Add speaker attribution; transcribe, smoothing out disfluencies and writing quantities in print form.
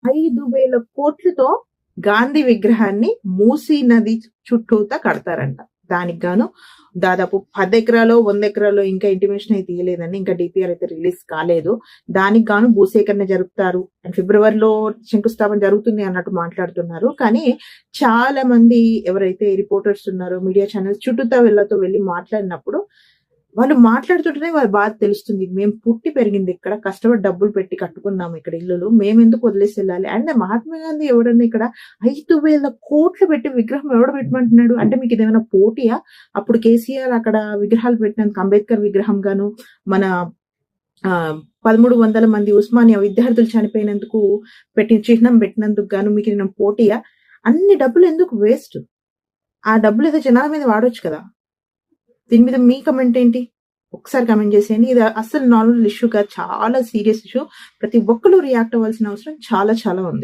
Speaker 1: 5,000 కోట్లతో గాంధీ విగ్రహాన్ని మూసీ నది చుట్టూతా కడతారంట. దానికి గాను దాదాపు 10 ఎకరాలో 100 ఎకరాలో ఇంకా ఇంటిమేషన్ అయితే ఇయ్యలేదండి. ఇంకా డిపిఆర్ అయితే రిలీజ్ కాలేదు. దానికి గాను భూసేకరణ జరుపుతారు. ఫిబ్రవరిలో శంకుస్థాపన జరుగుతుంది అన్నట్టు మాట్లాడుతున్నారు. కానీ చాలా మంది ఎవరైతే రిపోర్టర్స్ ఉన్నారో మీడియా ఛానల్స్ చుట్టూతా వీళ్ళతో వెళ్ళి మాట్లాడినప్పుడు వాళ్ళు మాట్లాడుతుంటేనే వాళ్ళ బాధ తెలుస్తుంది. మేము పుట్టి పెరిగింది ఇక్కడ, కష్టపడి డబ్బులు పెట్టి కట్టుకున్నాము ఇక్కడ ఇల్లులు, మేమెందుకు వదిలేసి వెళ్ళాలి. అండ్ మహాత్మా గాంధీ ఎవడన్నా ఇక్కడ 5,000 కోట్లు పెట్టి విగ్రహం ఎవడు పెట్టమంటున్నాడు అంటే మీకు ఇదేమైనా పోటీయా? అప్పుడు కేసీఆర్ అక్కడ విగ్రహాలు పెట్టినందుకు అంబేద్కర్ విగ్రహం గాను, మన 1300 మంది ఉస్మానియా విద్యార్థులు చనిపోయినందుకు చిహ్నం పెట్టినందుకు గాను మీకు నేను పోటీయా? అన్ని డబ్బులు ఎందుకు వేస్ట్? ఆ డబ్బులు ఏదో జనాల మీద వాడొచ్చు కదా. దీని మీద మీ కమెంట్ ఏంటి? ఒకసారి కమెంట్ చేసేయండి. ఇది అసలు నార్మల్ ఇష్యూ కాదు, చాలా సీరియస్ ఇష్యూ. ప్రతి ఒక్కరు రియాక్ట్ అవ్వాల్సిన అవసరం చాలా చాలా ఉంది.